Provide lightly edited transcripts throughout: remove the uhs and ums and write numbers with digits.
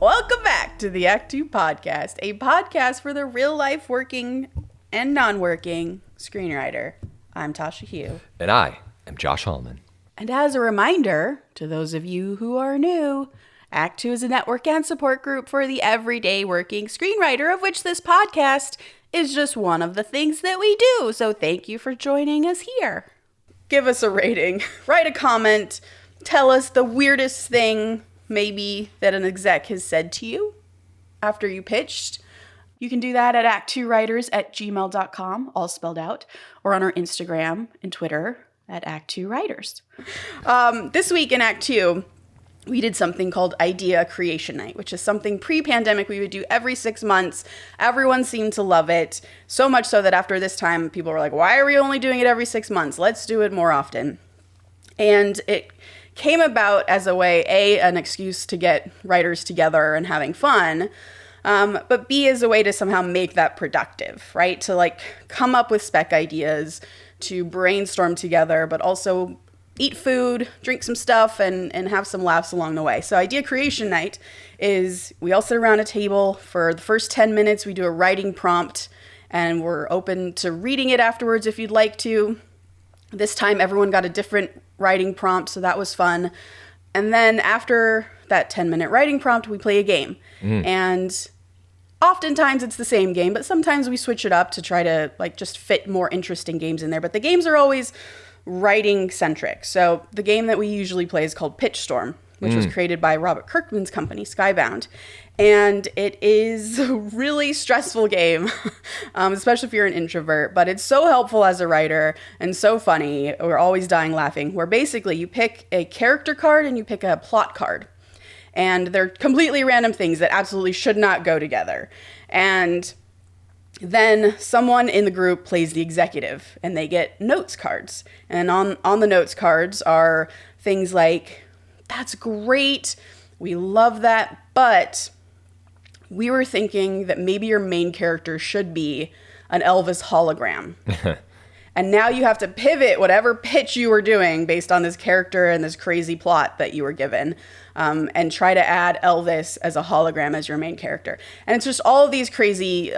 Welcome back to the Act 2 podcast, a podcast for the real-life working and non-working screenwriter. I'm Tasha Hugh. And I am Josh Hallman. And as a reminder to those of you who are new, Act 2 is a network and support group for the everyday working screenwriter, of which this podcast is just one of the things that we do. So thank you for joining us here. Give us a rating, write a comment, tell us the weirdest thing maybe that an exec has said to you after you pitched. You can do that at ActTwoWriters@gmail.com, all spelled out, or on our Instagram and Twitter at ActTwoWriters. This week in Act 2, we did something called Idea Creation Night, which is something pre-pandemic we would do every 6 months. Everyone seemed to love it, so much so that after this time, people were like, why are we only doing it every 6 months? Let's do it more often. And it came about as a way, A, an excuse to get writers together and having fun, but B, as a way to somehow make that productive, right? To like come up with spec ideas, to brainstorm together, but also eat food, drink some stuff, and have some laughs along the way. So Idea Creation Night is we all sit around a table. For the first 10 minutes, we do a writing prompt, and we're open to reading it afterwards if you'd like to. This time, everyone got a different writing prompt, so that was fun. And then after that 10-minute writing prompt, we play a game. And oftentimes it's the same game, but sometimes we switch it up to try to like just fit more interesting games in there. But the games are always writing centric. So the game that we usually play is called Pitch Storm, which was created by Robert Kirkman's company, Skybound. And it is a really stressful game, especially if you're an introvert, but it's so helpful as a writer and so funny. We're always dying laughing, where basically you pick a character card and you pick a plot card. And they're completely random things that absolutely should not go together. And then someone in the group plays the executive, and they get notes cards. And on the notes cards are things like, that's great, we love that, but we were thinking that maybe your main character should be an Elvis hologram. And now you have to pivot whatever pitch you were doing based on this character and this crazy plot that you were given, and try to add Elvis as a hologram as your main character. And it's just all of these crazy,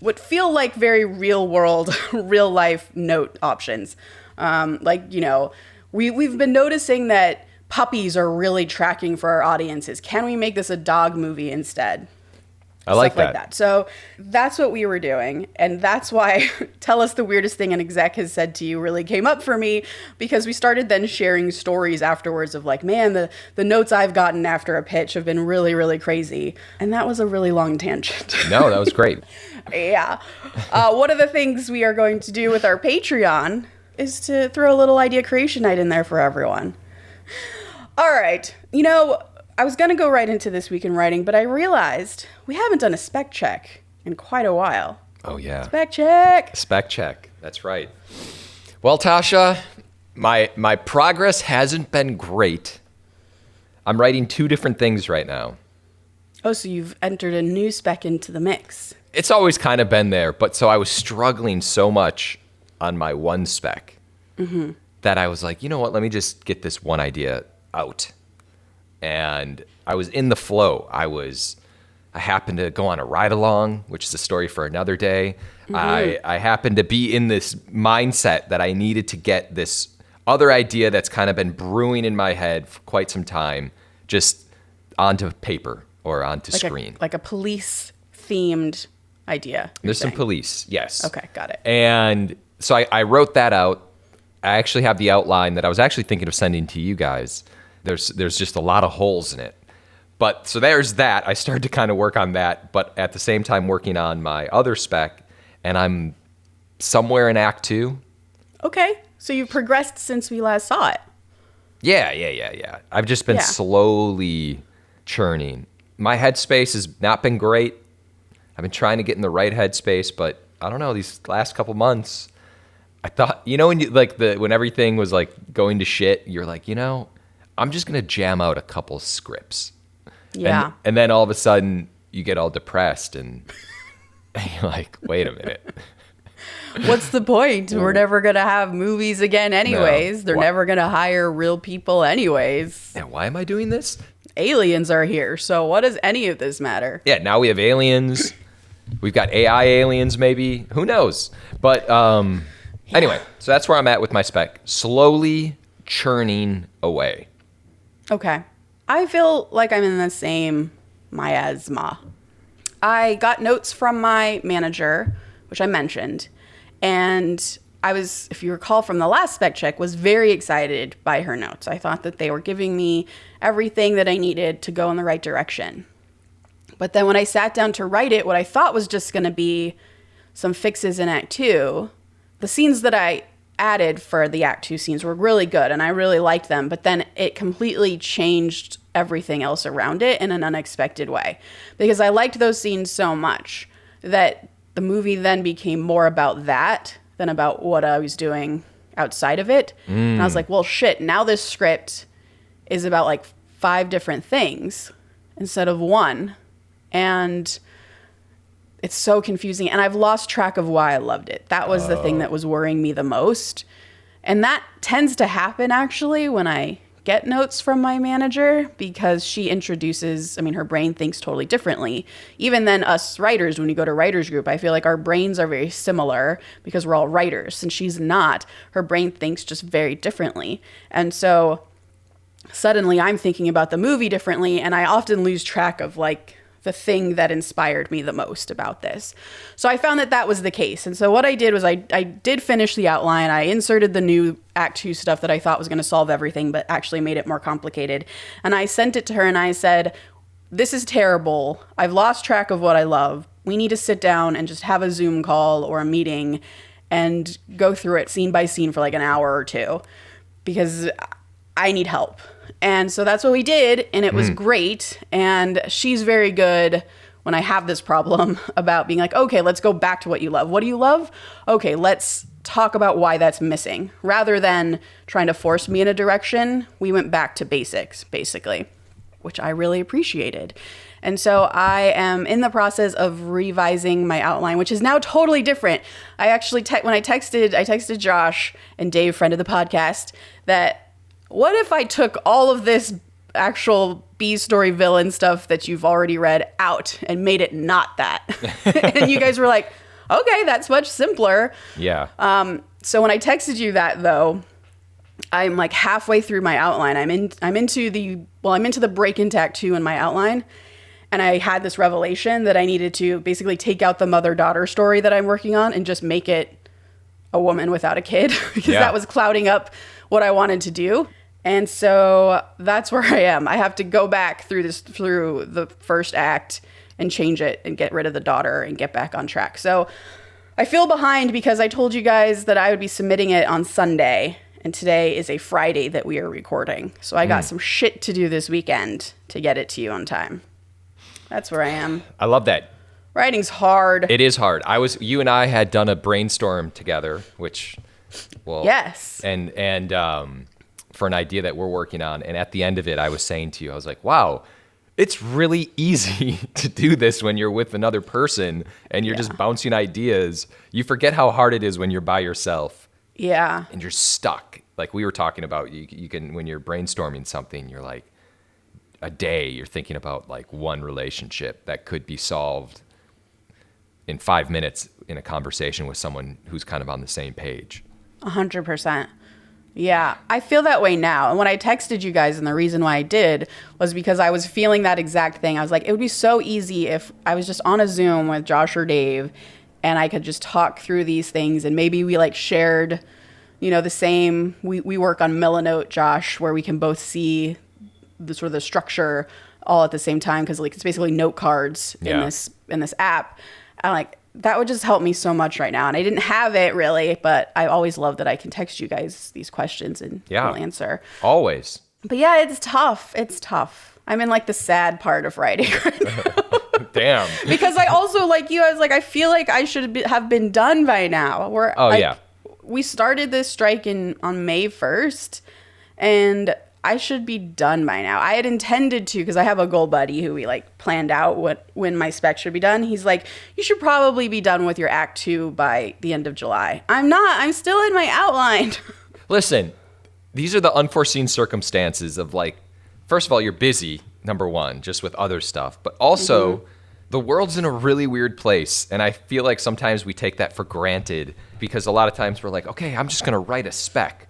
what feel like very real world, real life note options. Like, you know, we've been noticing that puppies are really tracking for our audiences. Can we make this a dog movie instead? I like that. So that's what we were doing. And that's why Tell Us the Weirdest Thing an Exec Has Said to You really came up for me, because we started then sharing stories afterwards of like, man, the notes I've gotten after a pitch have been really, really crazy. And that was a really long tangent. No, that was great. Yeah. One of the things we are going to do with our Patreon is to throw a little Idea Creation Night in there for everyone. All right. You know, I was going to go right into This Week in Writing, but I realized we haven't done a spec check in quite a while. Oh, yeah. Spec check. Spec check. That's right. Well, Tasha, my progress hasn't been great. I'm writing 2 different things right now. Oh, so you've entered a new spec into the mix. It's always kind of been there, but so I was struggling so much on my one spec that I was like, you know what, let me just get this one idea out. And I was in the flow. I happened to go on a ride along, which is a story for another day. I happened to be in this mindset that I needed to get this other idea that's kind of been brewing in my head for quite some time, just onto paper or onto screen. Like a police themed idea. There's some police, yes. Okay, got it. And so I wrote that out. I actually have the outline that I was actually thinking of sending to you guys. There's just a lot of holes in it. But so there's that. I started to kind of work on that, but at the same time working on my other spec, and I'm somewhere in Act 2. Okay. So you've progressed since we last saw it. Yeah. I've just been slowly churning. My headspace has not been great. I've been trying to get in the right headspace, but I don't know, these last couple months, I thought, you know, when everything was like going to shit, you're like, you know, I'm just going to jam out a couple scripts. Yeah. And then all of a sudden you get all depressed and you're like, wait a minute. What's the point? We're never going to have movies again anyways. No. They're never going to hire real people anyways. And why am I doing this? aliens are here. So what does any of this matter? Yeah, now we have aliens. We've got AI aliens, maybe. Who knows? But anyway, so that's where I'm at with my spec. Slowly churning away. Okay. I feel like I'm in the same miasma. I got notes from my manager, which I mentioned, and I was, if you recall from the last spec check, was very excited by her notes. I thought that they were giving me everything that I needed to go in the right direction. But then when I sat down to write it, what I thought was just going to be some fixes in Act 2, the scenes that I added for the Act 2 scenes were really good, and I really liked them, but then it completely changed everything else around it in an unexpected way. Because I liked those scenes so much that the movie then became more about that than about what I was doing outside of it. And I was like, well, shit, now this script is about like 5 different things instead of 1. And it's so confusing. And I've lost track of why I loved it. That was the thing that was worrying me the most. And that tends to happen, actually, when I get notes from my manager, because she introduces, I mean, her brain thinks totally differently. Even than us writers, when you go to writers group, I feel like our brains are very similar because we're all writers. And she's not. Her brain thinks just very differently. And so suddenly I'm thinking about the movie differently, and I often lose track of like the thing that inspired me the most about this. So I found that that was the case. And so what I did was I did finish the outline. I inserted the new Act 2 stuff that I thought was going to solve everything, but actually made it more complicated. And I sent it to her and I said, this is terrible. I've lost track of what I love. We need to sit down and just have a Zoom call or a meeting and go through it scene by scene for like an hour or 2, because I need help. And so that's what we did, and it was great. And she's very good when I have this problem about being like, okay, let's go back to what you love. What do you love? Okay, let's talk about why that's missing. Rather than trying to force me in a direction, we went back to basics, basically, which I really appreciated. And so I am in the process of revising my outline, which is now totally different. I actually, when I texted Josh and Dave, friend of the podcast, that what if I took all of this actual B-story villain stuff that you've already read out and made it not that? And you guys were like, okay, that's much simpler. Yeah. So when I texted you that, though, I'm like halfway through my outline. I'm into the break into Act 2 in my outline. And I had this revelation that I needed to basically take out the mother-daughter story that I'm working on and just make it a woman without a kid, because that was clouding up what I wanted to do. And so that's where I am. I have to go back through the first act and change it and get rid of the daughter and get back on track. So I feel behind because I told you guys that I would be submitting it on Sunday, and today is a Friday that we are recording. So I got some shit to do this weekend to get it to you on time. That's where I am. I love that. Writing's hard. It is hard. You and I had done a brainstorm together, which, well, yes, and for an idea that we're working on. And at the end of it, I was saying to you, I was like, wow, it's really easy to do this when you're with another person and you're just bouncing ideas. You forget how hard it is when you're by yourself. Yeah. And you're stuck. Like we were talking about, you can, when you're brainstorming something, you're like, a day, you're thinking about like one relationship that could be solved in 5 minutes in a conversation with someone who's kind of on the same page. 100%. Yeah, I feel that way now. And when I texted you guys, and the reason why I did was because I was feeling that exact thing. I was like, it would be so easy if I was just on a Zoom with Josh or Dave and I could just talk through these things, and maybe we like shared, the same, we work on Milanote, Josh, where we can both see the sort of the structure all at the same time, because like it's basically note cards in this app. And like that would just help me so much right now. And I didn't have it really, but I always love that I can text you guys these questions and we'll answer. Always. But yeah, it's tough. It's tough. I'm in like the sad part of writing right now. Damn. Because I also, like you, I was like, I feel like I should have been done by now. We started this strike on May 1st, and I should be done by now. I had intended to, because I have a goal buddy who we like planned out when my spec should be done. He's like, you should probably be done with your Act 2 by the end of July. I'm not. I'm still in my outline. Listen, these are the unforeseen circumstances of like, first of all, you're busy number one, just with other stuff. But also, the world's in a really weird place. And I feel like sometimes we take that for granted because a lot of times we're like, okay, I'm just going to write a spec.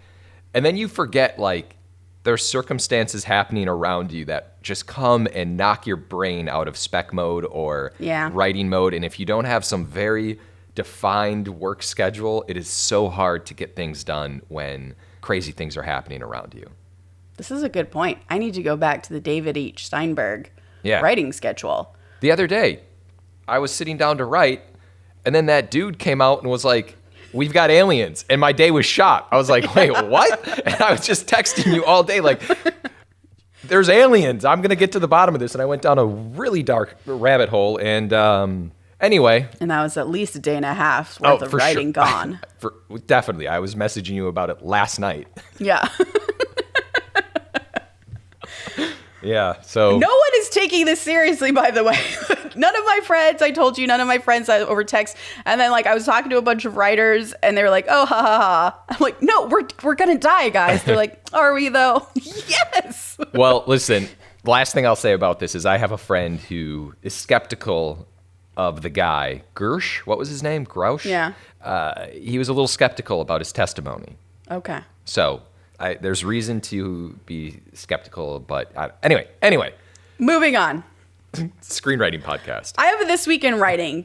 And then you forget, like, there's circumstances happening around you that just come and knock your brain out of spec mode or writing mode. And if you don't have some very defined work schedule, it is so hard to get things done when crazy things are happening around you. This is a good point. I need to go back to the David H. Steinberg writing schedule. The other day, I was sitting down to write, and then that dude came out and was like, we've got aliens. And my day was shot. I was like, wait, what? And I was just texting you all day like, there's aliens. I'm going to get to the bottom of this. And I went down a really dark rabbit hole. And anyway. And that was at least a day and a half worth of writing gone. Definitely. I was messaging you about it last night. Yeah. Yeah, so... No one is taking this seriously, by the way. None of my friends, I told you, none of my friends over text. And then, like, I was talking to a bunch of writers, and they were like, oh, ha, ha, ha. I'm like, no, we're going to die, guys. They're like, are we, though? Yes! Well, listen, the last thing I'll say about this is I have a friend who is skeptical of the guy. Gersh? What was his name? Grouch? Yeah. He was a little skeptical about his testimony. Okay. So... there's reason to be skeptical, but anyway. Moving on. Screenwriting podcast. I have a This Week in Writing.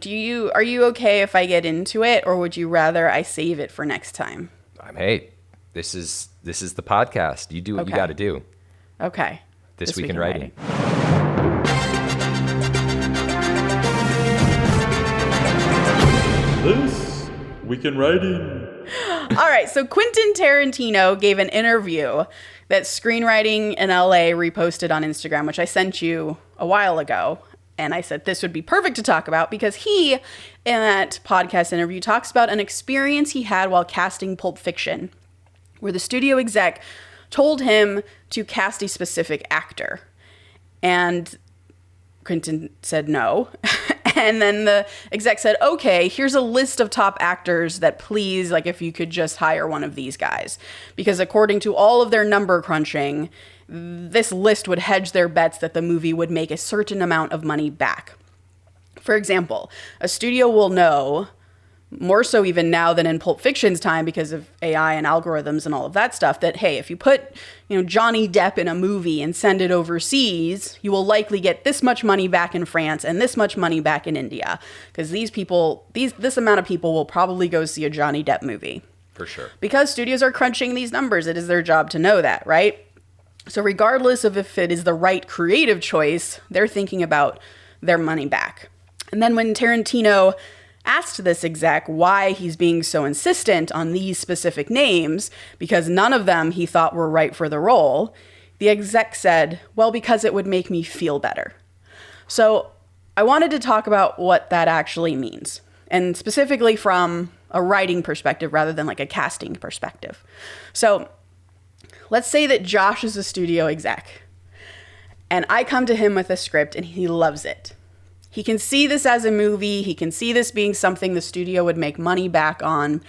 Are you okay if I get into it, or would you rather I save it for next time? Hey, this is the podcast. You do what you got to do. Okay. This Week in Writing. This Week in Writing. All right, so Quentin Tarantino gave an interview that Screenwriting in LA reposted on Instagram, which I sent you a while ago. And I said this would be perfect to talk about because he, in that podcast interview, talks about an experience he had while casting Pulp Fiction, where the studio exec told him to cast a specific actor. And Quentin said no. And then the exec said, okay, here's a list of top actors that please, like, if you could just hire one of these guys. Because according to all of their number crunching, this list would hedge their bets that the movie would make a certain amount of money back. For example, a studio will know, more so even now than in Pulp Fiction's time because of AI and algorithms and all of that stuff, that, hey, if you put, Johnny Depp in a movie and send it overseas, you will likely get this much money back in France and this much money back in India. Because this amount of people will probably go see a Johnny Depp movie. For sure. Because studios are crunching these numbers, it is their job to know that, right? So regardless of if it is the right creative choice, they're thinking about their money back. And then when Tarantino asked this exec why he's being so insistent on these specific names, because none of them he thought were right for the role, the exec said, well, because it would make me feel better. So I wanted to talk about what that actually means, and specifically from a writing perspective rather than like a casting perspective. So let's say that Josh is a studio exec, and I come to him with a script and he loves it. He can see this as a movie. He can see this being something the studio would make money back on,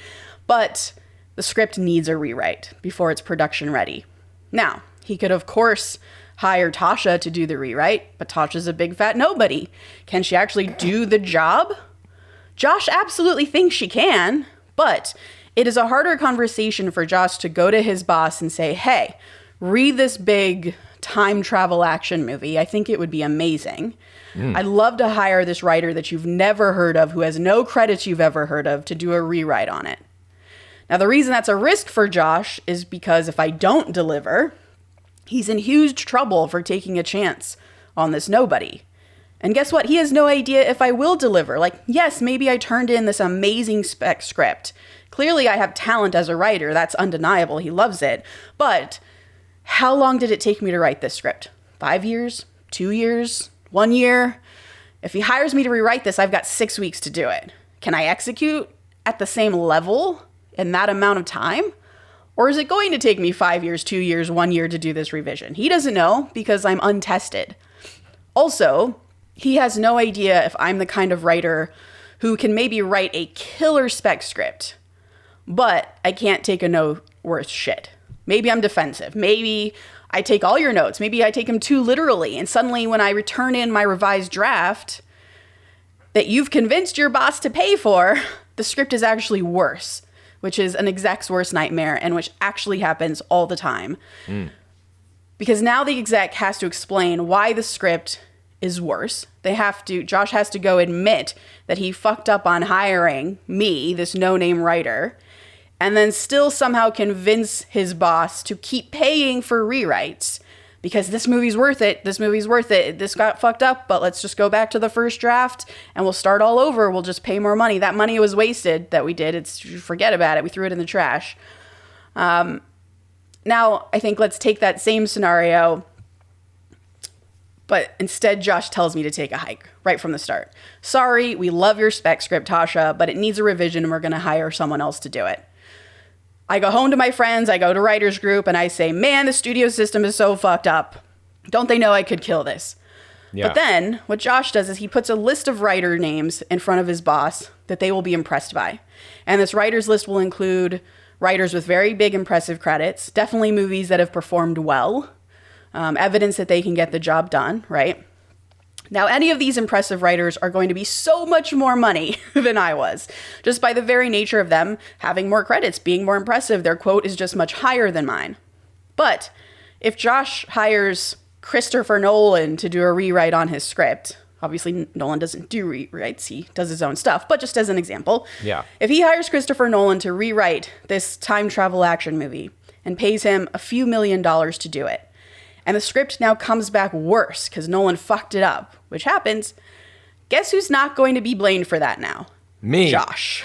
but the script needs a rewrite before it's production ready. Now, he could, of course, hire Tasha to do the rewrite, but Tasha's a big fat nobody. Can she actually do the job? Josh absolutely thinks she can, but it is a harder conversation for Josh to go to his boss and say, hey, read this big time travel action movie. I think it would be amazing. I'd love to hire this writer that you've never heard of, who has no credits you've ever heard of, to do a rewrite on it. Now, the reason that's a risk for Josh is because if I don't deliver, he's in huge trouble for taking a chance on this nobody. And guess what? He has no idea if I will deliver. Like, yes, maybe I turned in this amazing spec script. Clearly, I have talent as a writer. That's undeniable. He loves it. But how long did it take me to write this script? 5 years? 2 years? 1 year? If he hires me to rewrite this, I've got 6 weeks to do it. Can I execute at the same level in that amount of time? Or is it going to take me 5 years, 2 years, 1 year to do this revision? He doesn't know because I'm untested. Also, he has no idea if I'm the kind of writer who can maybe write a killer spec script, but I can't take a no worth shit. Maybe I'm defensive. Maybe I take all your notes. Maybe I take them too literally. And suddenly when I return in my revised draft that you've convinced your boss to pay for, the script is actually worse, which is an exec's worst nightmare and which actually happens all the time. Because now the exec has to explain why the script is worse. Josh has to go admit that he fucked up on hiring me, this no-name writer, and then still somehow convince his boss to keep paying for rewrites because this movie's worth it. This got fucked up, but let's just go back to the first draft and we'll start all over. We'll just pay more money. That money was wasted that we did. Forget about it. We threw it in the trash. Now, I think let's take that same scenario, but instead Josh tells me to take a hike right from the start. Sorry, we love your spec script, Tasha, but it needs a revision and we're going to hire someone else to do it. I go home to my friends, I go to writers group, and I say, man, the studio system is so fucked up. Don't they know I could kill this? Yeah. But then what Josh does is he puts a list of writer names in front of his boss that they will be impressed by. And this writers list will include writers with very big impressive credits, definitely movies that have performed well, evidence that they can get the job done, right? Now, any of these impressive writers are going to be so much more money than I was. Just by the very nature of them having more credits, being more impressive, their quote is just much higher than mine. But if Josh hires Christopher Nolan to do a rewrite on his script, obviously Nolan doesn't do rewrites, he does his own stuff, but just as an example, if he hires Christopher Nolan to rewrite this time travel action movie and pays him a few $1 million to do it, and the script now comes back worse because Nolan fucked it up, which happens, guess who's not going to be blamed for that now? Me. Josh.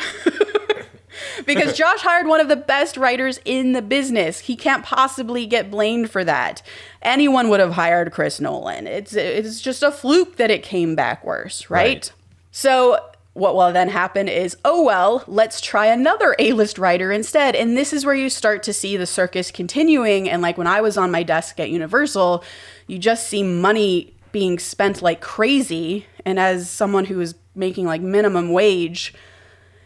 Because Josh hired one of the best writers in the business. He can't possibly get blamed for that. Anyone would have hired Chris Nolan. It's just a fluke that it came back worse, right? So what will then happen is, oh, well, let's try another A-list writer instead. And this is where you start to see the circus continuing. And like when I was on my desk at Universal, you just see money being spent like crazy. And as someone who is making like minimum wage,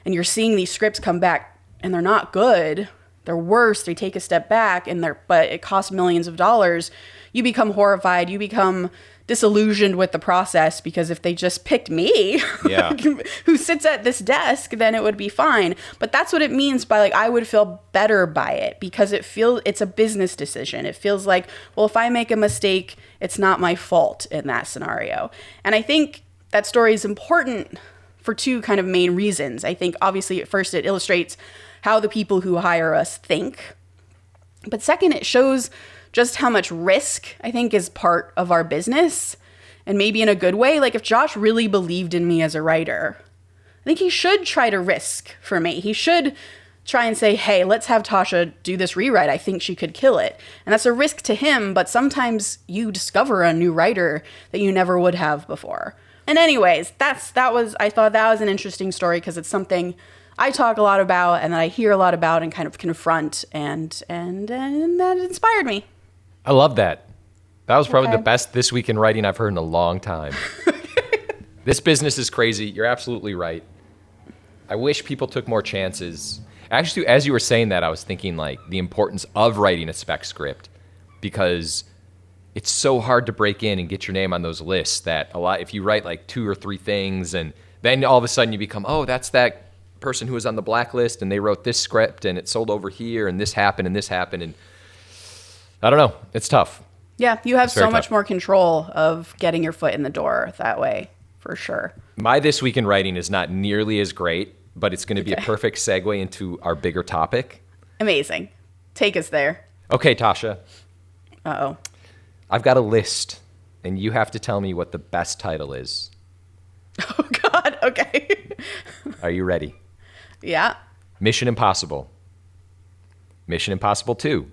and you're seeing these scripts come back and they're not good, they're worse, they take a step back, but it costs millions of dollars, you become horrified, you become disillusioned with the process, because if they just picked me, who sits at this desk, then it would be fine. But that's what it means by like, I would feel better by it, because it's a business decision. It feels like, well, if I make a mistake, it's not my fault in that scenario. And I think that story is important for two kind of main reasons. I think obviously at first it illustrates how the people who hire us think. But second, it shows just how much risk I think is part of our business, and maybe in a good way. Like if Josh really believed in me as a writer, I think he should try to risk for me. He should try and say, hey, let's have Tasha do this rewrite. I think she could kill it. And that's a risk to him, but sometimes you discover a new writer that you never would have before. And anyways, I thought that was an interesting story because it's something I talk a lot about and that I hear a lot about and kind of confront, and that inspired me. I love that. That was probably the best This Week in Writing I've heard in a long time. This business is crazy. You're absolutely right. I wish people took more chances. Actually, as you were saying that, I was thinking like the importance of writing a spec script, because it's so hard to break in and get your name on those lists that if you write like 2 or 3 things and then all of a sudden you become, oh, that's that person who was on the blacklist and they wrote this script and it sold over here and this happened. And I don't know. It's tough. Yeah, you have so much more control of getting your foot in the door that way, for sure. My This Week in Writing is not nearly as great, but it's going to be a perfect segue into our bigger topic. Amazing. Take us there. Okay, Tasha. Uh-oh. I've got a list, and you have to tell me what the best title is. Oh, God. Okay. Are you ready? Yeah. Mission Impossible. Mission Impossible 2.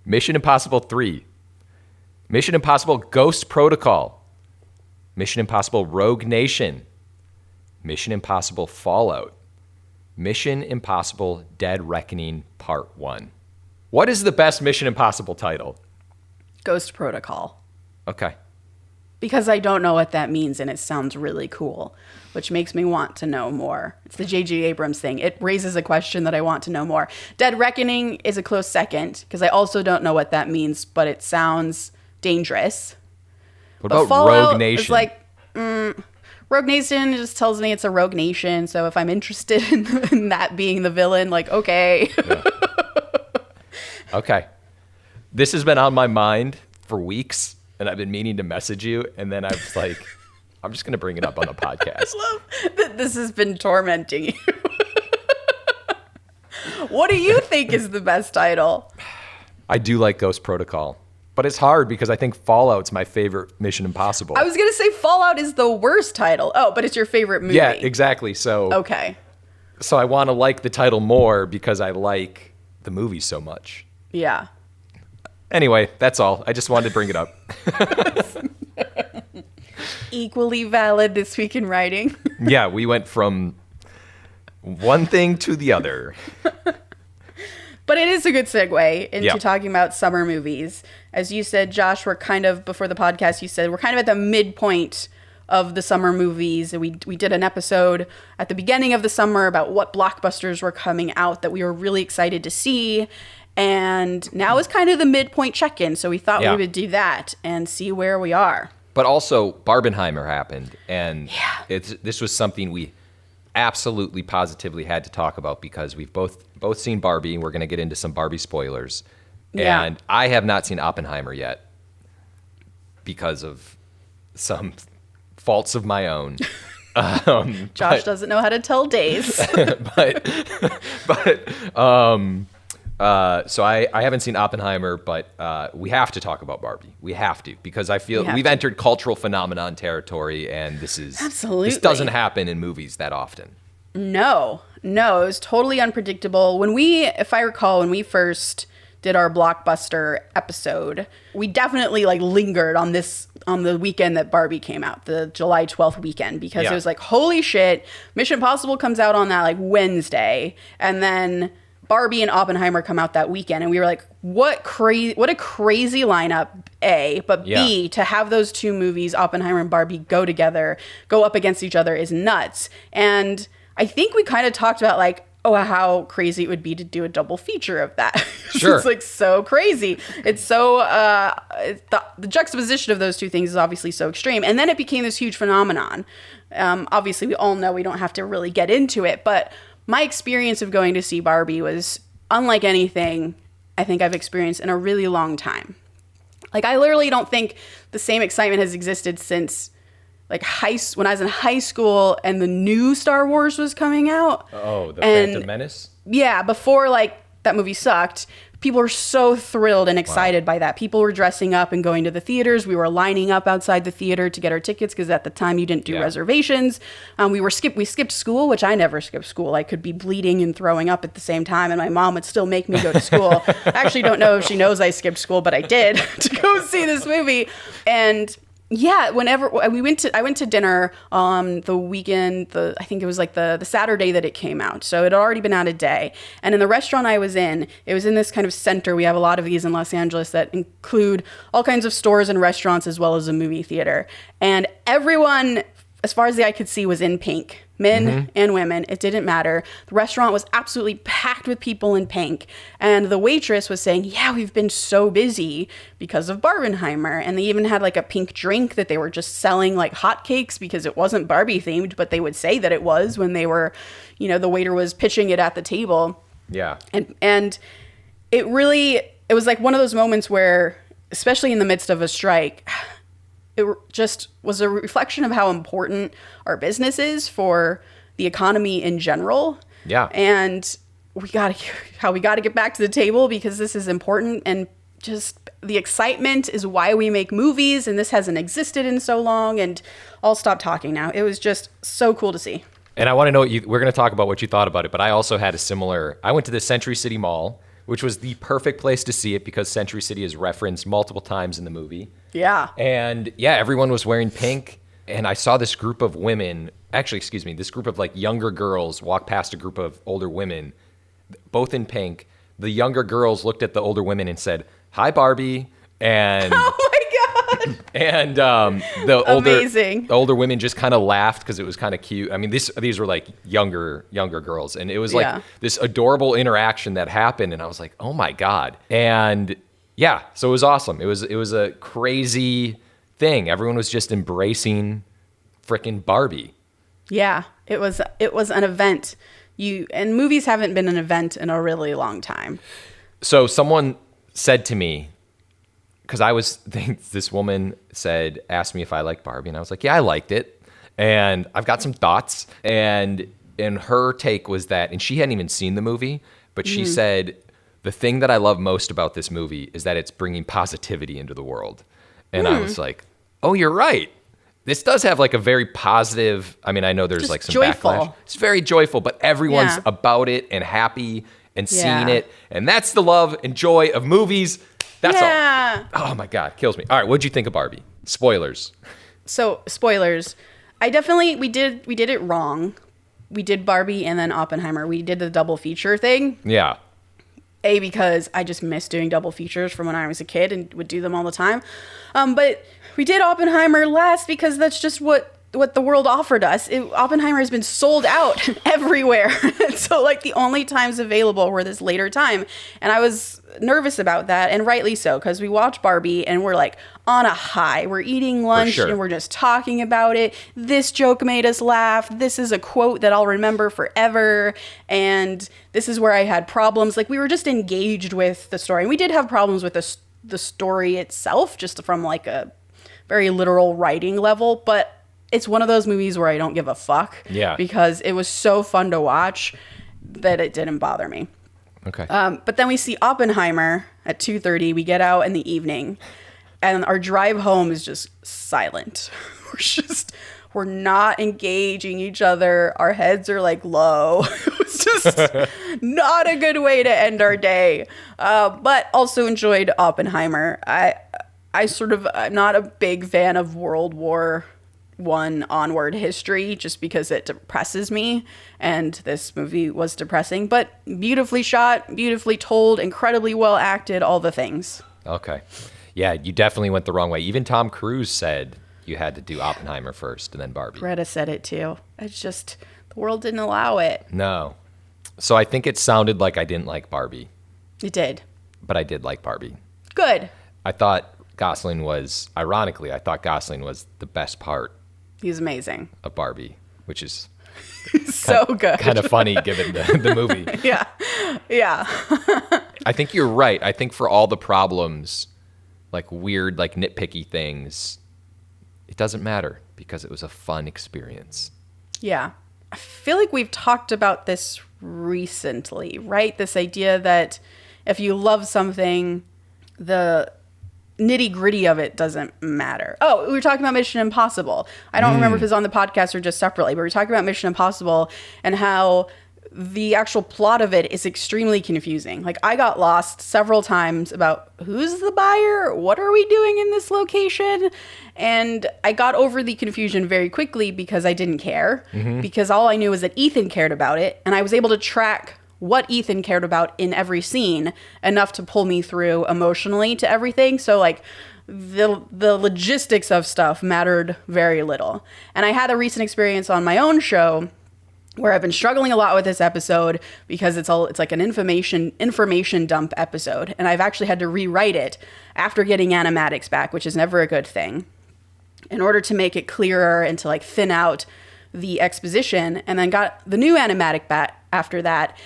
Mission Impossible 3. Mission Impossible Ghost Protocol. Mission Impossible Rogue Nation. Mission Impossible Fallout. Mission Impossible Dead Reckoning Part 1. What is the best Mission Impossible title? Ghost Protocol. Okay. because I don't know what that means, and it sounds really cool, which makes me want to know more. It's the J.J. Abrams thing. It raises a question that I want to know more. Dead Reckoning is a close second, because I also don't know what that means, but it sounds dangerous. What But about Fallout Rogue Nation? is like, Rogue Nation just tells me it's a rogue nation, so if I'm interested in that being the villain, like, okay. Yeah. Okay. This has been on my mind for weeks, and I've been meaning to message you, and then I was like, I'm just going to bring it up on the podcast. I love that this has been tormenting you. What do you think is the best title? I do like Ghost Protocol, but it's hard because I think Fallout's my favorite Mission Impossible. I was going to say Fallout is the worst title. Oh, but it's your favorite movie. Yeah, exactly. So Okay. So I want to like the title more because I like the movie so much. Yeah. Anyway, that's all. I just wanted to bring it up. Equally valid this week in writing. Yeah, we went from one thing to the other. But it is a good segue into Yeah. talking about summer movies. As you said, Josh, we're kind of, before the podcast, you said we're kind of at the midpoint of the summer movies. We did an episode at the beginning of the summer about what blockbusters were coming out that we were really excited to see. And now is kind of the midpoint check-in. So we thought Yeah. we would do that and see where we are. But also, Barbenheimer happened, and this was something we absolutely positively had to talk about because we've both seen Barbie, and we're going to get into some Barbie spoilers. Yeah. And I have not seen Oppenheimer yet because of some faults of my own. Josh doesn't know how to tell days. So I haven't seen Oppenheimer, but we have to talk about Barbie. We have to, because I feel we've entered cultural phenomenon territory, and this doesn't happen in movies that often. No, it was totally unpredictable. If I recall, when we first did our Blockbuster episode, we definitely lingered on the weekend that Barbie came out, the July 12th weekend, because it was like, holy shit, Mission Impossible comes out on that Wednesday, and then Barbie and Oppenheimer come out that weekend, and we were like, what a crazy lineup, A, but B, to have those two movies, Oppenheimer and Barbie, go up against each other is nuts. And I think we kind of talked about how crazy it would be to do a double feature of that. Sure. It's so crazy. It's so, the juxtaposition of those two things is obviously so extreme. And then it became this huge phenomenon. Obviously, we all know we don't have to really get into it, but my experience of going to see Barbie was unlike anything I think I've experienced in a really long time. I literally don't think the same excitement has existed since when I was in high school and the new Star Wars was coming out. Oh, the Phantom Menace? Yeah, before that movie sucked. People were so thrilled and excited by that. People were dressing up and going to the theaters. We were lining up outside the theater to get our tickets because at the time you didn't do reservations. We skipped school, which I never skipped school. I could be bleeding and throwing up at the same time, and my mom would still make me go to school. I actually don't know if she knows I skipped school, but I did to go see this movie. And yeah, whenever I went to dinner the weekend, I think it was the Saturday that it came out. So it had already been out a day. And in the restaurant I was in, it was in this kind of center. We have a lot of these in Los Angeles that include all kinds of stores and restaurants as well as a movie theater. And everyone, as far as the eye could see, was in pink. Men and women, it didn't matter. The restaurant was absolutely packed with people in pink. And the waitress was saying, yeah, we've been so busy because of Barbenheimer. And they even had a pink drink that they were just selling like hotcakes because it wasn't Barbie themed, but they would say that it was when they were, the waiter was pitching it at the table. Yeah. And it was one of those moments where, especially in the midst of a strike, it just was a reflection of how important our business is for the economy in general. Yeah. And we got to get back to the table because this is important, and just the excitement is why we make movies, and this hasn't existed in so long. And I'll stop talking now. It was just so cool to see. And I want to know we're going to talk about what you thought about it, but I also had I went to the Century City Mall, which was the perfect place to see it because Century City is referenced multiple times in the movie. Yeah. And yeah, everyone was wearing pink. And I saw this group of women, this group of younger girls walk past a group of older women, both in pink. The younger girls looked at the older women and said, "Hi, Barbie." And oh my And the Amazing. older women just kind of laughed because it was kind of cute. I mean, these were like younger girls, and it was like this adorable interaction that happened, and I was like, oh my God. And yeah, so it was awesome. It was a crazy thing. Everyone was just embracing frickin' Barbie. Yeah, it was an event. And movies haven't been an event in a really long time. So someone said to me, because this woman asked me if I liked Barbie, and I was like, yeah, I liked it, and I've got some thoughts. And her take was that, and she hadn't even seen the movie, but she said, the thing that I love most about this movie is that it's bringing positivity into the world. And I was like, oh, you're right. This does have like a very positive, I mean, I know there's Just like some joyful. backlash. It's very joyful, but everyone's about it and happy and seeing it. And that's the love and joy of movies. That's all. Oh my God, kills me. All right, what'd you think of Barbie? Spoilers. So, spoilers. We did it wrong. We did Barbie and then Oppenheimer. We did the double feature thing. Yeah. Because I just miss doing double features from when I was a kid and would do them all the time. But we did Oppenheimer last because that's just what the world offered us. Oppenheimer has been sold out everywhere. So like the only times available were this later time. And I was nervous about that, and rightly so, because we watched Barbie and we're like on a high. We're eating lunch and we're just talking about it. This joke made us laugh. This is a quote that I'll remember forever. And this is where I had problems. Like we were just engaged with the story. And we did have problems with the story itself, just from like a very literal writing level, but it's one of those movies where I don't give a fuck. Yeah. Because it was so fun to watch that it didn't bother me. Okay. But then we see Oppenheimer at 2:30. We get out in the evening, and our drive home is just silent. We're not engaging each other. Our heads are like low. It was just not a good way to end our day. But also enjoyed Oppenheimer. I'm not a big fan of World War I onward history, just because it depresses me, and this movie was depressing, but beautifully shot, beautifully told, incredibly well acted, all the things. Okay. Yeah, you definitely went the wrong way. Even Tom Cruise said you had to do Oppenheimer first and then Barbie. Greta said it too. It's just, the world didn't allow it. No. So I think it sounded like I didn't like Barbie. It did. But I did like Barbie. Good. I thought Gosling was the best part. He's amazing. Of Barbie, which is so good. Kind of funny given the movie. Yeah. I think you're right. I think for all the problems, like weird, like nitpicky things, it doesn't matter because it was a fun experience. Yeah. I feel like we've talked about this recently, right? This idea that if you love something, the nitty gritty of it doesn't matter. Oh, we were talking about Mission Impossible. I don't remember if it was on the podcast or just separately, but we were talking about Mission Impossible and how the actual plot of it is extremely confusing. Like I got lost several times about who's the buyer? What are we doing in this location? And I got over the confusion very quickly because I didn't care, because all I knew was that Ethan cared about it, and I was able to track what Ethan cared about in every scene enough to pull me through emotionally to everything. So like the logistics of stuff mattered very little. And I had a recent experience on my own show where I've been struggling a lot with this episode because it's like an information dump episode. And I've actually had to rewrite it after getting animatics back, which is never a good thing, in order to make it clearer and to like thin out the exposition, and then got the new animatic back after that.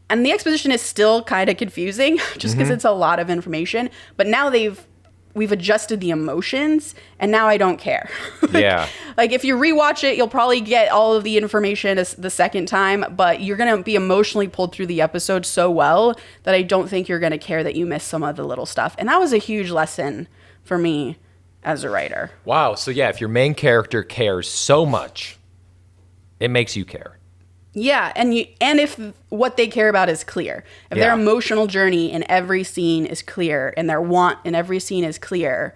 And the exposition is still kind of confusing just because it's a lot of information. But now we've adjusted the emotions, and now I don't care. Yeah. Like if you rewatch it, you'll probably get all of the information the second time, but you're going to be emotionally pulled through the episode so well that I don't think you're going to care that you missed some of the little stuff. And that was a huge lesson for me as a writer. Wow. So yeah, if your main character cares so much, it makes you care. Yeah, and if what they care about is clear, if their emotional journey in every scene is clear, and their want in every scene is clear,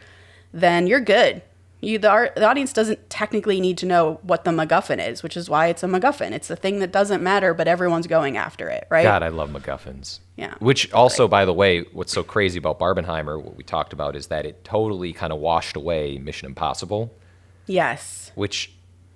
then you're good. The audience doesn't technically need to know what the MacGuffin is, which is why it's a MacGuffin. It's the thing that doesn't matter, but everyone's going after it, right? God, I love MacGuffins. Yeah. Which also, by the way, what's so crazy about Barbenheimer, what we talked about, is that it totally kind of washed away Mission Impossible. Yes. Which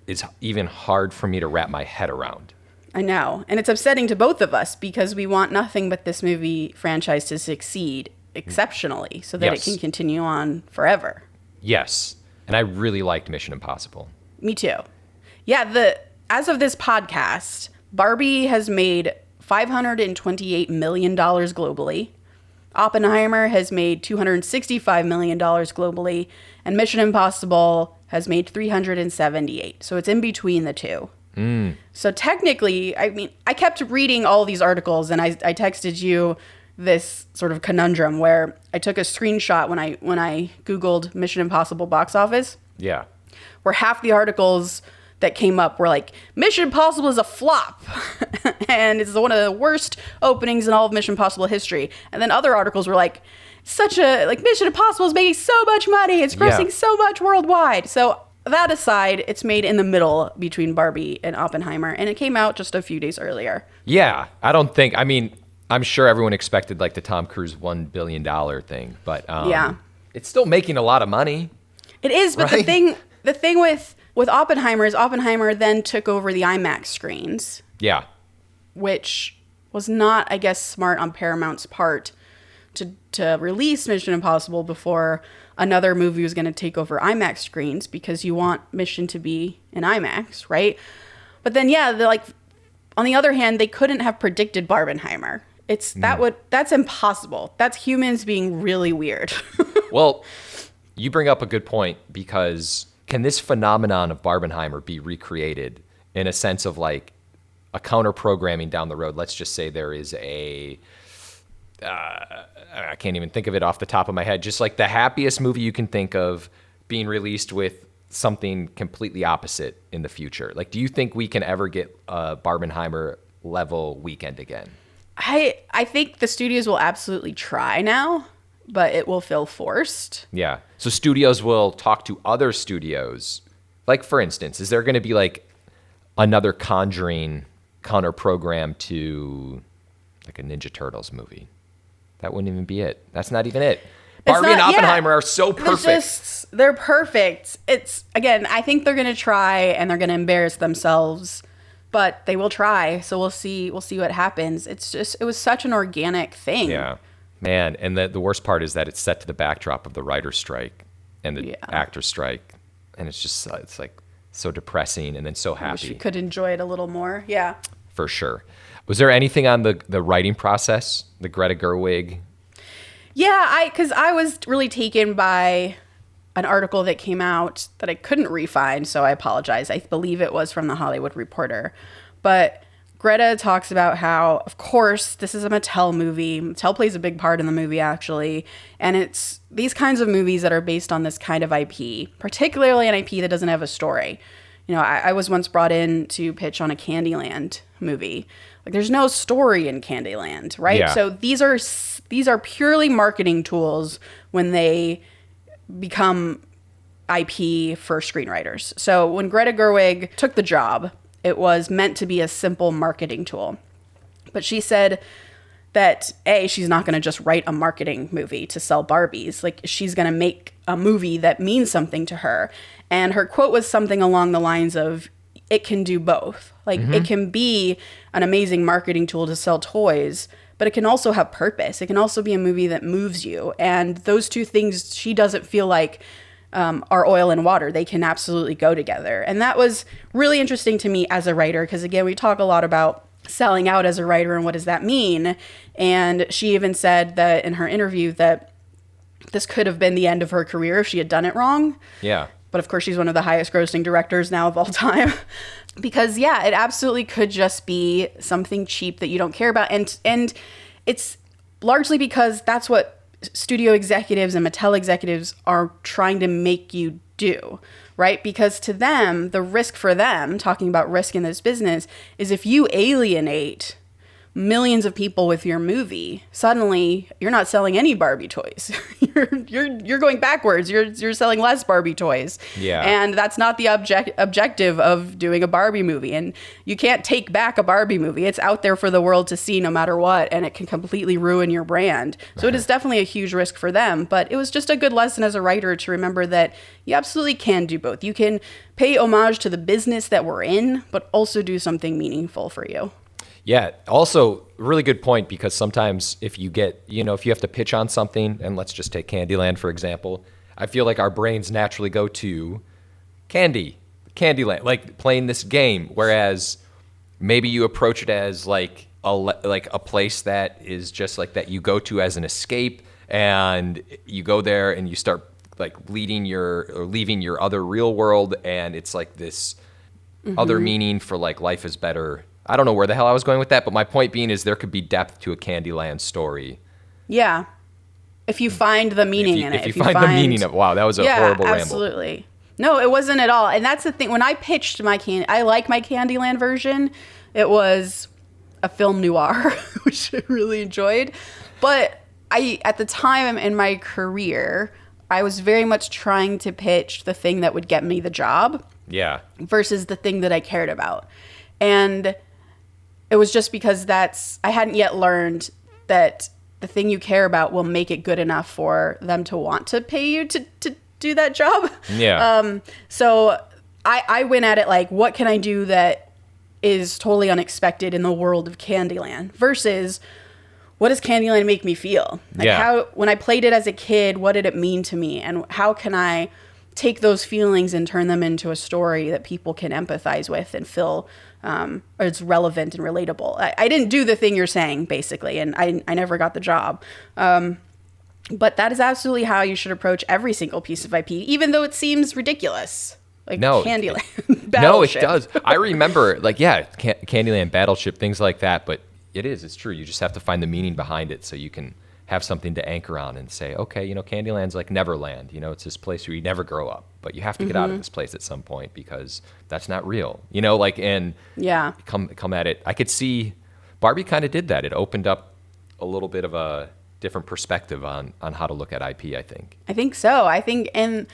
is even hard for me to wrap my head around. I know. And it's upsetting to both of us because we want nothing but this movie franchise to succeed exceptionally so that it can continue on forever. Yes. And I really liked Mission Impossible. Me too. Yeah, as of this podcast, Barbie has made $528 million globally. Oppenheimer has made $265 million globally. And Mission Impossible has made $378. So it's in between the two. So technically, I mean, I kept reading all these articles and I texted you this sort of conundrum where I took a screenshot when I Googled Mission Impossible box office. Yeah. Where half the articles that came up were like, Mission Impossible is a flop. And it's one of the worst openings in all of Mission Impossible history. And then other articles were like, Mission Impossible is making so much money. It's grossing so much worldwide. So that aside, it's made in the middle between Barbie and Oppenheimer. And it came out just a few days earlier. Yeah. I'm sure everyone expected like the Tom Cruise $1 billion thing, but it's still making a lot of money. It is, but right? the thing with Oppenheimer is Oppenheimer then took over the IMAX screens. Yeah. Which was not, I guess, smart on Paramount's part to release Mission Impossible before another movie was going to take over IMAX screens because you want Mission to be in IMAX, right? But then, on the other hand, they couldn't have predicted Barbenheimer. That's impossible. That's humans being really weird. Well, you bring up a good point because can this phenomenon of Barbenheimer be recreated in a sense of like a counter programming down the road? Let's just say there is I can't even think of it off the top of my head. Just like the happiest movie you can think of being released with something completely opposite in the future. Like, do you think we can ever get a Barbenheimer level weekend again? I think the studios will absolutely try now, but it will feel forced. Yeah. So studios will talk to other studios. Like, for instance, is there going to be like another Conjuring counter program to like a Ninja Turtles movie? That wouldn't even be it. That's not even it. Barbie and Oppenheimer are so perfect. They're perfect. I think they're going to try and they're going to embarrass themselves, but they will try. So we'll see what happens. It was such an organic thing. Yeah, man. And the worst part is that it's set to the backdrop of the writer's strike and the actor's strike. And it's like so depressing and then so happy. I wish you could enjoy it a little more. Yeah. For sure. Was there anything on the writing process, the Greta Gerwig? Yeah, because I was really taken by an article that came out that I couldn't re-find, so I apologize. I believe it was from the Hollywood Reporter. But Greta talks about how, of course, this is a Mattel movie. Mattel plays a big part in the movie, actually. And it's these kinds of movies that are based on this kind of IP, particularly an IP that doesn't have a story. You know, I was once brought in to pitch on a Candyland movie. Like, there's no story in Candyland, right? Yeah. So these are purely marketing tools when they become IP for screenwriters. So when Greta Gerwig took the job, it was meant to be a simple marketing tool. But she said that, she's not going to just write a marketing movie to sell Barbies. Like, she's going to make a movie that means something to her. And her quote was something along the lines of, it can do both. Like, it can be an amazing marketing tool to sell toys, but it can also have purpose. It can also be a movie that moves you. And those two things, she doesn't feel like are oil and water. They can absolutely go together. And that was really interesting to me as a writer, because, again, we talk a lot about selling out as a writer and what does that mean. And she even said that in her interview that this could have been the end of her career if she had done it wrong. Yeah. But of course, she's one of the highest grossing directors now of all time. Because, it absolutely could just be something cheap that you don't care about. And it's largely because that's what studio executives and Mattel executives are trying to make you do, right? Because to them, the risk for them, talking about risk in this business, is if you alienate millions of people with your movie, suddenly you're not selling any Barbie toys. you're going backwards. You're selling less Barbie toys. Yeah. And that's not the objective of doing a Barbie movie. And you can't take back a Barbie movie. It's out there for the world to see no matter what, and it can completely ruin your brand. So it is definitely a huge risk for them, but it was just a good lesson as a writer to remember that you absolutely can do both. You can pay homage to the business that we're in, but also do something meaningful for you. Yeah. Also, really good point, because sometimes if you get, if you have to pitch on something, and let's just take Candyland, for example, I feel like our brains naturally go to Candyland, like playing this game. Whereas maybe you approach it as like a place that is just like that you go to as an escape, and you go there and you start like leaving your other real world. And it's like this other meaning for like life is better. I don't know where the hell I was going with that, but my point being is there could be depth to a Candyland story. Yeah. If you find the meaning in it. If you find the meaning of, wow, that was a horrible ramble. Absolutely. No, it wasn't at all. And that's the thing. When I pitched I like my Candyland version. It was a film noir, which I really enjoyed. But at the time in my career, I was very much trying to pitch the thing that would get me the job. Yeah. Versus the thing that I cared about. And it was just because I hadn't yet learned that the thing you care about will make it good enough for them to want to pay you to do that job. Yeah. So I went at it like, what can I do that is totally unexpected in the world of Candyland versus what does Candyland make me feel? Like when I played it as a kid, what did it mean to me? And how can I take those feelings and turn them into a story that people can empathize with and feel it's relevant and relatable. I didn't do the thing you're saying, basically, and I never got the job. But that is absolutely how you should approach every single piece of IP, even though it seems ridiculous. Like Candyland. No, it does. I remember, Candyland, Battleship, things like that, but it's true. You just have to find the meaning behind it so you can have something to anchor on and say, okay, Candyland's like Neverland. It's this place where you never grow up, but you have to get out of this place at some point because that's not real. Come at it. I could see Barbie kind of did that. It opened up a little bit of a different perspective on how to look at IP, I think. I think so. And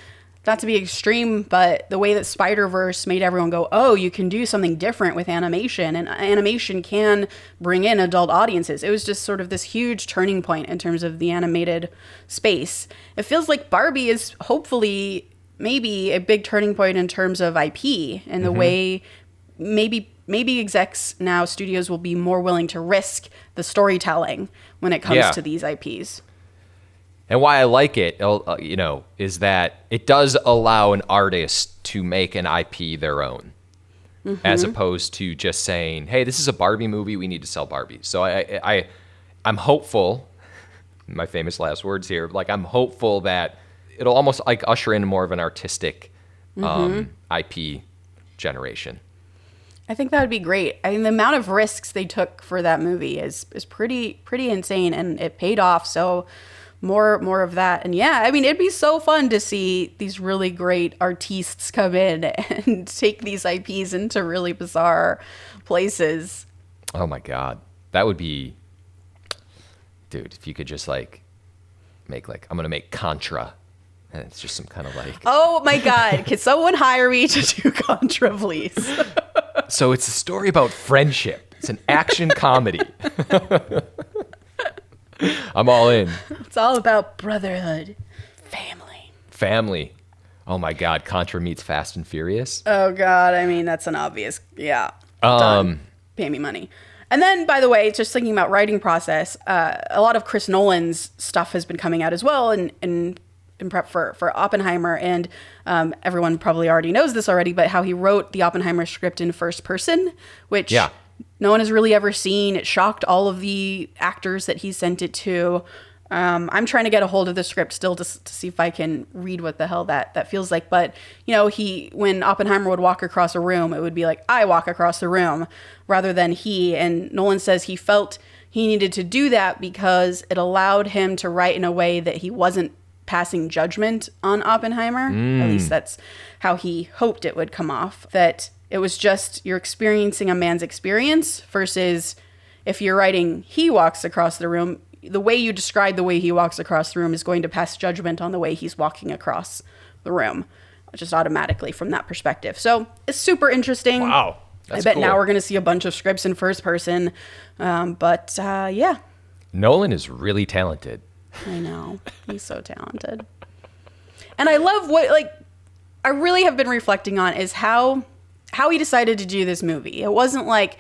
not to be extreme, but the way that Spider-Verse made everyone go, oh, you can do something different with animation, and animation can bring in adult audiences. It was just sort of this huge turning point in terms of the animated space. It feels like Barbie is hopefully maybe a big turning point in terms of IP and the way maybe execs now, studios will be more willing to risk the storytelling when it comes to these IPs. And why I like it, is that it does allow an artist to make an IP their own, as opposed to just saying, "Hey, this is a Barbie movie. We need to sell Barbies." So I'm hopeful. My famous last words here. Like I'm hopeful that it'll almost like usher in more of an artistic IP generation. I think that would be great. I mean, the amount of risks they took for that movie is pretty insane, and it paid off. So. More of that. And it'd be so fun to see these really great artists come in and take these IPs into really bizarre places. Oh my God. That would be, dude, if you could just make I'm going to make Contra. And it's just some kind of oh my God. Can someone hire me to do Contra, please? So it's a story about friendship. It's an action comedy. I'm all in. It's all about brotherhood. Family. Oh my God. Contra meets Fast and Furious. Oh God. I mean, that's an obvious. Yeah. Done. Pay me money. And then, by the way, just thinking about writing process, a lot of Chris Nolan's stuff has been coming out as well in prep for Oppenheimer. And everyone probably already knows this already, but how he wrote the Oppenheimer script in first person, which... Yeah. No one has really ever seen. It shocked all of the actors that he sent it to. I'm trying to get a hold of the script still to see if I can read what the hell that feels like. But, when Oppenheimer would walk across a room, it would be like, I walk across the room rather than he. And Nolan says he felt he needed to do that because it allowed him to write in a way that he wasn't passing judgment on Oppenheimer. At least that's how he hoped it would come off. That it was just you're experiencing a man's experience versus if you're writing he walks across the room, the way you describe the way he walks across the room is going to pass judgment on the way he's walking across the room, just automatically from that perspective. So it's super interesting. Wow. I bet now we're going to see a bunch of scripts in first person. Yeah. Nolan is really talented. I know. He's so talented. And I love what, I really have been reflecting on is how he decided to do this movie. It wasn't like,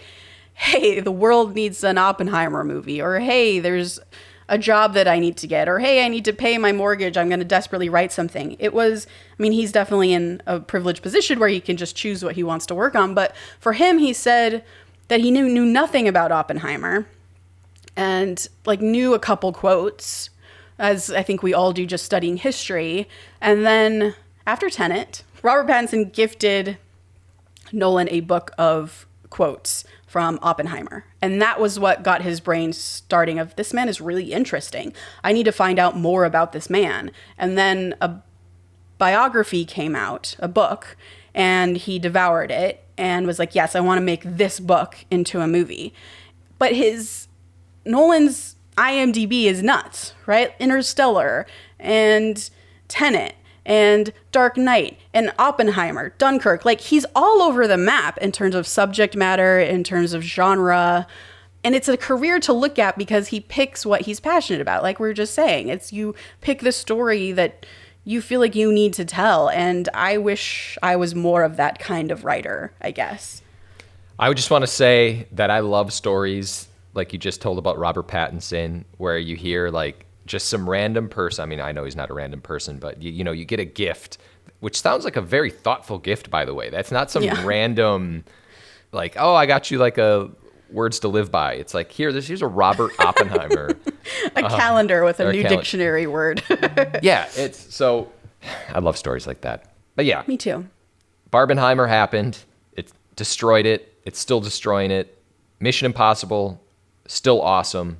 hey, the world needs an Oppenheimer movie, or hey, there's a job that I need to get, or hey, I need to pay my mortgage, I'm going to desperately write something. It was, he's definitely in a privileged position where he can just choose what he wants to work on. But for him, he said that he knew nothing about Oppenheimer and knew a couple quotes, as I think we all do just studying history. And then after Tenet, Robert Pattinson gifted Nolan a book of quotes from Oppenheimer. And that was what got his brain starting of, this man is really interesting. I need to find out more about this man. And then a biography came out, a book, and he devoured it and was like, yes, I want to make this book into a movie. But Nolan's IMDb is nuts, right? Interstellar and Tenet and Dark Knight and Oppenheimer, Dunkirk. He's all over the map in terms of subject matter, in terms of genre. And it's a career to look at because he picks what he's passionate about. Like we were just saying, it's you pick the story that you feel like you need to tell. And I wish I was more of that kind of writer, I guess. I would just want to say that I love stories like you just told about Robert Pattinson, where you hear just some random person. I know he's not a random person, but you get a gift, which sounds like a very thoughtful gift, by the way. That's not some random, oh, I got you a words to live by. It's here's a Robert Oppenheimer. A calendar with a new dictionary word. Yeah, I love stories like that. But yeah. Me too. Barbenheimer happened. It destroyed it. It's still destroying it. Mission Impossible, still awesome.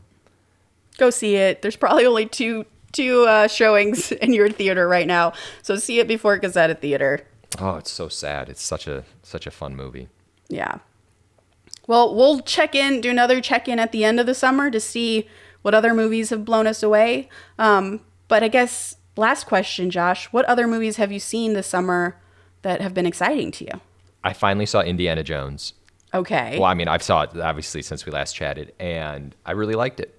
Go see it. There's probably only two showings in your theater right now, so see it before it goes out of theater. Oh, it's so sad. It's such a fun movie. Yeah. Well, we'll do another check-in at the end of the summer to see what other movies have blown us away. But I guess last question, Josh, what other movies have you seen this summer that have been exciting to you? I finally saw Indiana Jones. Okay. Well, I've saw it obviously since we last chatted, and I really liked it.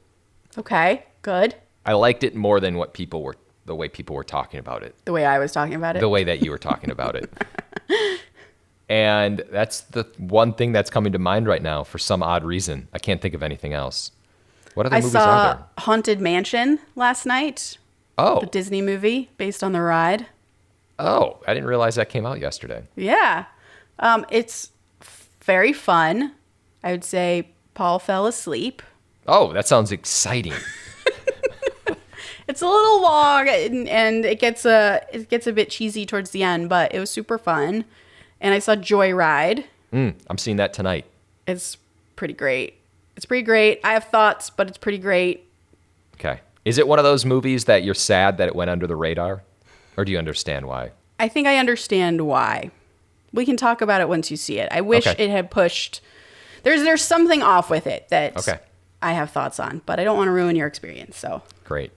Okay, good. I liked it more than the way people were talking about it. The way I was talking about it? The way that you were talking about it. And that's the one thing that's coming to mind right now for some odd reason. I can't think of anything else. What other movies are there? I saw Haunted Mansion last night. Oh. The Disney movie based on the ride. Oh, I didn't realize that came out yesterday. Yeah. It's very fun. I would say Paul fell asleep. Oh, that sounds exciting. It's a little long and it gets a bit cheesy towards the end, but it was super fun. And I saw Joyride. I'm seeing that tonight. It's pretty great. I have thoughts, but it's pretty great. Okay. Is it one of those movies that you're sad that it went under the radar? Or do you understand why? I think I understand why. We can talk about it once you see it. I wish it had pushed. There's something off with it that I have thoughts on, but I don't want to ruin your experience. So great.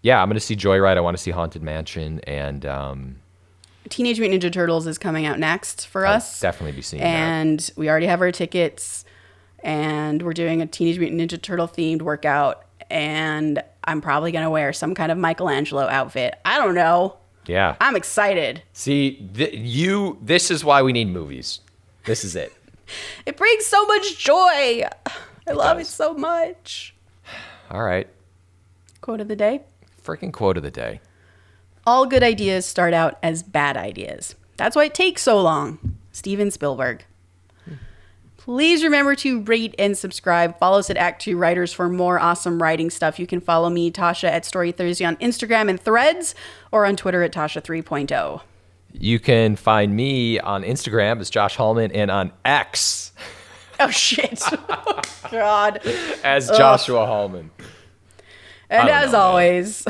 Yeah, I'm going to see Joyride. I want to see Haunted Mansion, and Teenage Mutant Ninja Turtles is coming out next for us. Definitely be seeing that. And we already have our tickets, and we're doing a Teenage Mutant Ninja Turtle themed workout, and I'm probably going to wear some kind of Michelangelo outfit. I don't know. Yeah. I'm excited. See, this is why we need movies. This is it. It brings so much joy. I love it so much. All right. Quote of the day. Freaking quote of the day. All good ideas start out as bad ideas. That's why it takes so long. Steven Spielberg. Please remember to rate and subscribe. Follow us at ActTwoWriters for more awesome writing stuff. You can follow me, Tasha, at Story Thursday on Instagram and Threads, or on Twitter at Tasha 3.0. You can find me on Instagram as Josh Hallman, and on X. Oh, shit. Oh, God. As Joshua Hallman. And as always,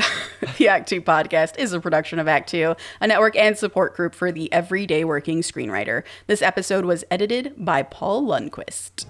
the Act 2 podcast is a production of Act 2, a network and support group for the everyday working screenwriter. This episode was edited by Paul Lundquist.